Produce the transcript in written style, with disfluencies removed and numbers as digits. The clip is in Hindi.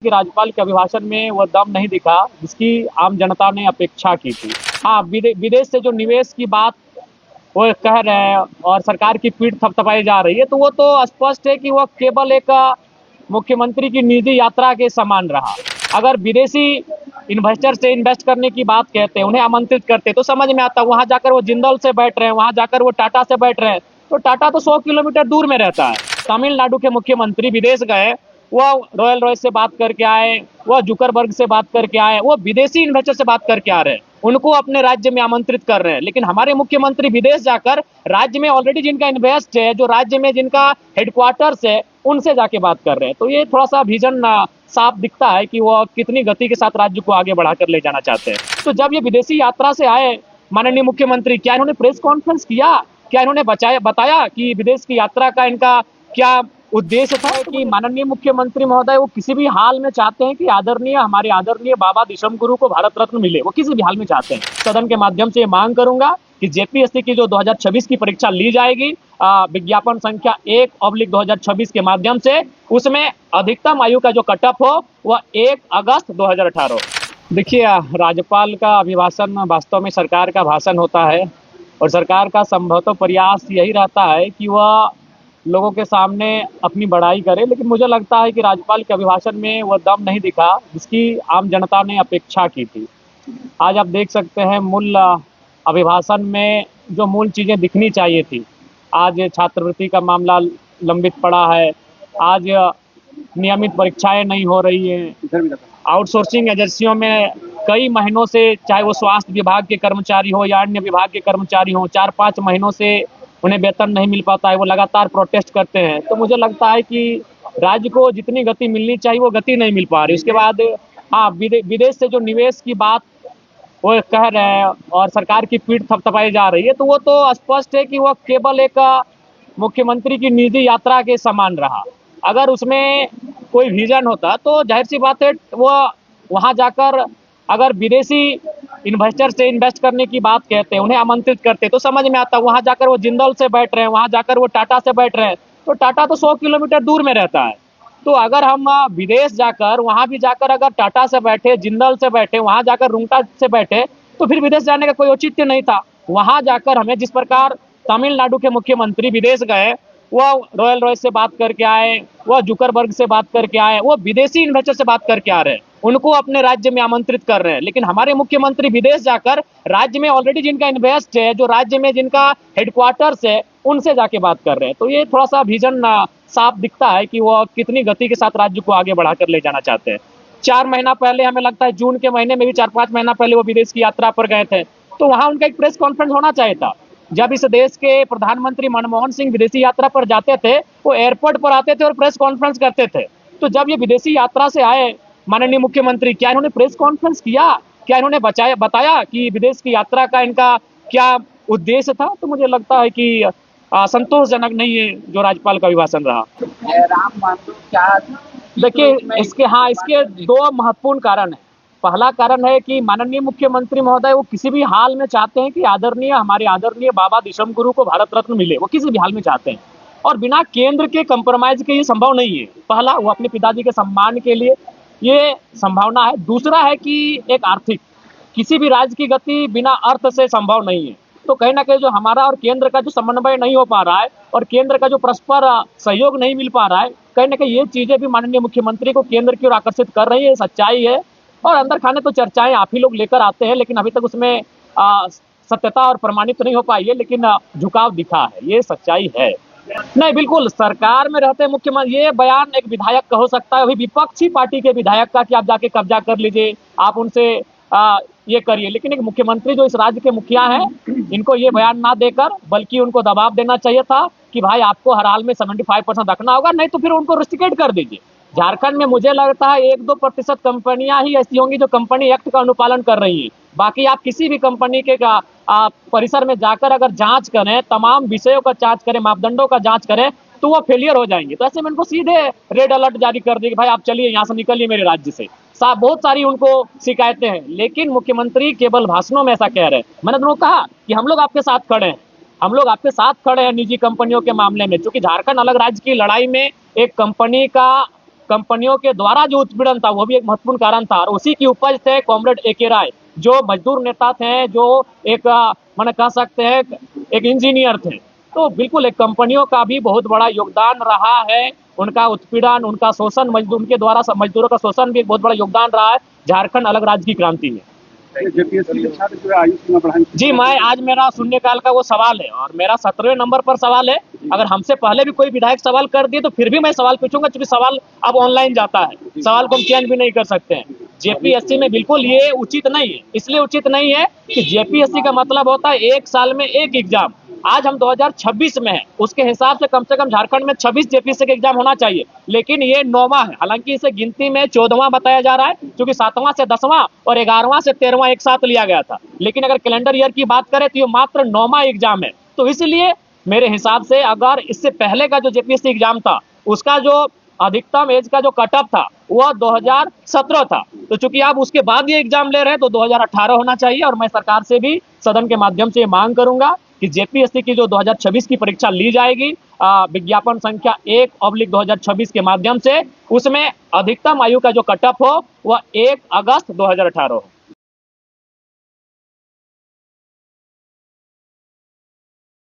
कि राज्यपाल के अभिभाषण में वो दम नहीं दिखा जिसकी आम जनता ने अपेक्षा की थी। हाँ, विदेश से जो निवेश की बात वो कह रहे हैं और सरकार की पीठ थपथपाई जा रही है, तो वो तो स्पष्ट है कि वो केवल एक मुख्यमंत्री की निजी यात्रा के समान रहा। अगर विदेशी इन्वेस्टर से इन्वेस्ट करने की बात कहते हैं, उन्हें आमंत्रित करते, तो समझ में आता। वहां जाकर वो जिंदल से बैठ रहे हैं, वहां जाकर वो टाटा से बैठ रहे हैं, तो टाटा तो 100 किलोमीटर दूर में रहता है। तमिलनाडु के मुख्यमंत्री विदेश गए, वो रॉयल रॉयस से बात करके आए, वो जुकरबर्ग से बात करके आए, वो विदेशी इन्वेस्टर से बात करके आ रहे हैं, उनको अपने राज्य में आमंत्रित कर रहे हैं। लेकिन हमारे मुख्यमंत्री विदेश जाकर राज्य में ऑलरेडी जिनका इन्वेस्ट है, जो राज्य में जिनका हेडक्वार्टर्स है, उनसे जाके बात कर रहे हैं। तो ये थोड़ा सा विजन साफ दिखता है कि वो कितनी गति के साथ राज्य को आगे बढ़ाकर ले जाना चाहते हैं। तो जब ये विदेशी यात्रा से आए माननीय मुख्यमंत्री, क्या इन्होंने प्रेस कॉन्फ्रेंस किया? क्या इन्होंने बताया कि विदेश की यात्रा का इनका क्या उद्देश्य था? कि माननीय मुख्यमंत्री महोदय वो किसी भी हाल में चाहते हैं कि हमारे आदरणीय बाबा दिशम गुरु को भारत रत्न मिले, वो किसी भी हाल में चाहते हैं। सदन के माध्यम से ये मांग करूंगा कि जेपीएससी की जो 2026 की परीक्षा ली जाएगी, विज्ञापन संख्या 1/2026 के माध्यम से, उसमें अधिकतम आयु का जो कट ऑफ हो वह 1 अगस्त 2018 हो। देखिए, राज्यपाल का अभिभाषण वास्तव में सरकार का भाषण होता है और सरकार का संभवतः प्रयास यही रहता है कि वह लोगों के सामने अपनी बड़ाई करे। लेकिन मुझे लगता है कि राज्यपाल के अभिभाषण में वह दम नहीं दिखा जिसकी आम जनता ने अपेक्षा की थी। आज आप देख सकते हैं मूल अभिभाषण में जो मूल चीज़ें दिखनी चाहिए थी, आज छात्रवृत्ति का मामला लंबित पड़ा है, आज नियमित परीक्षाएं नहीं हो रही हैं, आउटसोर्सिंग एजेंसियों में कई महीनों से, चाहे वो स्वास्थ्य विभाग के कर्मचारी हो या अन्य विभाग के कर्मचारी हो, 4-5 महीनों से उन्हें वेतन नहीं मिल पाता है, वो लगातार प्रोटेस्ट करते हैं। तो मुझे लगता है कि राज्य को जितनी गति मिलनी चाहिए वो गति नहीं मिल पा रही। उसके बाद हाँ, विदेश से जो निवेश की बात वो कह रहे हैं और सरकार की पीठ थपथपाई जा रही है, तो वो तो स्पष्ट है कि वो केवल एक मुख्यमंत्री की निजी यात्रा के समान रहा। अगर उसमें कोई विजन होता तो जाहिर सी बात है वो वहां जाकर अगर विदेशी इन्वेस्टर से इन्वेस्ट करने की बात कहते हैं, उन्हें आमंत्रित करते, तो समझ में आता। वहां जाकर वो जिंदल से बैठ रहे हैं, वहां जाकर वो टाटा से बैठ रहे हैं, तो टाटा तो 100 किलोमीटर दूर में रहता है। तो अगर हम विदेश जाकर, वहां भी जाकर अगर टाटा से बैठे, जिंदल से बैठे, वहां जाकर रुंगटा से बैठे, तो फिर विदेश जाने का कोई औचित्य नहीं था। वहां जाकर हमें जिस प्रकार तमिलनाडु के मुख्यमंत्री विदेश गए, वो रॉयल रॉयस से बात करके आए, वो जुकरबर्ग से बात करके आए, वो विदेशी इन्वेस्टर से बात करके आ रहे हैं, उनको अपने राज्य में आमंत्रित कर रहे हैं। लेकिन हमारे मुख्यमंत्री विदेश जाकर राज्य में ऑलरेडी जिनका इन्वेस्ट है, जो राज्य में जिनका हेडक्वार्टर्स है, उनसे जाके बात कर रहे हैं। तो ये थोड़ा सा विजन साफ दिखता है कि वो कितनी गति के साथ राज्य को आगे बढ़ाकर ले जाना चाहते हैं। 4 महीना पहले, हमें लगता है जून के महीने में भी 4-5 महीना पहले वो विदेश की यात्रा पर गए थे, तो वहां उनका एक प्रेस कॉन्फ्रेंस होना चाहिए था। जब इस देश के प्रधानमंत्री मनमोहन सिंह विदेशी यात्रा पर जाते थे, वो एयरपोर्ट पर आते थे और प्रेस कॉन्फ्रेंस करते थे। तो जब ये विदेशी यात्रा से आए माननीय मुख्यमंत्री, क्या इन्होंने प्रेस कॉन्फ्रेंस किया? क्या इन्होंने बताया कि विदेश की यात्रा का इनका क्या उद्देश्य था? तो मुझे लगता है कि संतोषजनक नहीं है जो राज्यपाल का अभिभाषण रहा। राम माधव क्या? देखिए, इसके 2 महत्वपूर्ण कारण हैं। पहला कारण है कि माननीय मुख्यमंत्री महोदय वो किसी भी हाल में चाहते हैं कि हमारे आदरणीय बाबा दिशम गुरु को भारत रत्न मिले, वो किसी भी हाल में चाहते हैं और बिना केंद्र के कंप्रोमाइज के ये संभव नहीं है। पहला, वो अपने पिताजी के सम्मान के लिए ये संभावना है। दूसरा है कि एक आर्थिक, किसी भी राज्य की गति बिना अर्थ से संभव नहीं है। तो कहीं ना कहीं जो हमारा और केंद्र का जो समन्वय नहीं हो पा रहा है और केंद्र का जो परस्पर सहयोग नहीं मिल पा रहा है, कहीं ना कहीं ये चीजें भी माननीय मुख्यमंत्री को केंद्र की ओर आकर्षित कर रही है। सच्चाई है। और अंदर खाने तो चर्चाएं आप ही लोग लेकर आते हैं, लेकिन अभी तक उसमें सत्यता और प्रमाणित तो नहीं हो पाई है, लेकिन झुकाव दिखा है, ये सच्चाई है। नहीं, बिल्कुल सरकार में रहते मुख्यमंत्री, ये बयान एक विधायक का हो सकता है, अभी विपक्षी पार्टी के विधायक का कि आप जाके कब्जा कर लीजिए, आप उनसे ये करिए। लेकिन एक मुख्यमंत्री जो इस राज्य के मुखिया हैं, इनको ये बयान ना देकर बल्कि उनको दबाव देना चाहिए था कि भाई आपको हर हाल में 75% रखना होगा, नहीं तो फिर उनको रिस्ट्रिकेट कर दीजिए। झारखंड में मुझे लगता है 1-2% कंपनियां ही ऐसी होंगी जो कंपनी एक्ट का अनुपालन कर रही है। बाकी आप किसी भी कंपनी के परिसर में जाकर अगर जांच करें, तमाम विषयों का जांच करें, मापदंडों का जांच करें, तो वो फेलियर हो जाएंगे। तो ऐसे में उनको सीधे रेड अलर्ट जारी कर देगी, भाई आप चलिए यहाँ से, निकलिए मेरे राज्य से। बहुत सारी उनको शिकायतें हैं, लेकिन मुख्यमंत्री केवल भाषणों में ऐसा कह रहे हैं। मैंने उनको कहा कि हम लोग आपके साथ खड़े हैं, हम लोग आपके साथ खड़े हैं निजी कंपनियों के मामले में, क्योंकि झारखंड अलग राज्य की लड़ाई में एक कंपनी का कंपनियों के द्वारा जो उत्पीड़न था वो भी एक महत्वपूर्ण कारण था, और उसी की उपज थे कॉमरेड ए के राय, जो मजदूर नेता थे, जो एक मैंने कह सकते हैं एक इंजीनियर थे। तो बिल्कुल एक कंपनियों का भी बहुत बड़ा योगदान रहा है, उनका उत्पीड़न, उनका शोषण, मजदूर उनके द्वारा मजदूरों का शोषण भी एक बहुत बड़ा योगदान रहा है झारखंड अलग राज्य की क्रांति में। जेपीएससी के छात्र जो है आयु सीमा बढ़ाने जी, मैं आज मेरा शून्यकाल का वो सवाल है और मेरा 17वें नंबर पर सवाल है। अगर हमसे पहले भी कोई विधायक सवाल कर दिए तो फिर भी मैं सवाल पूछूंगा, क्योंकि सवाल अब ऑनलाइन जाता है, सवाल को हम चेंज भी नहीं कर सकते हैं। जेपीएससी में बिल्कुल ये उचित नहीं है, इसलिए उचित नहीं है कि जेपीएससी का मतलब होता है एक साल में एक एग्जाम। आज हम 2026 में हैं, उसके हिसाब से कम झारखंड में 26 जेपीएससी का एग्जाम होना चाहिए, लेकिन ये 9वां है। हालांकि इसे गिनती में 14वां बताया जा रहा है, क्योंकि 7वां से 10वां और 11वां से 13वां एक साथ लिया गया था, लेकिन अगर कैलेंडर ईयर की बात करें तो ये मात्र 9वां एग्जाम है। तो इसलिए मेरे हिसाब से अगर इससे पहले का जो जेपीएससी एग्जाम था उसका जो अधिकतम एज का जो कट ऑफ था वह 2017 था, तो चूंकि आप उसके बाद ये एग्जाम ले रहे हैं तो 2018 होना चाहिए। और मैं सरकार से भी सदन के माध्यम से मांग करूंगा कि जेपीएससी की जो 2026 की परीक्षा ली जाएगी विज्ञापन संख्या 1/2026 के माध्यम से, उसमें अधिकतम आयु का जो कट ऑफ हो वह 1 अगस्त 2018 हो।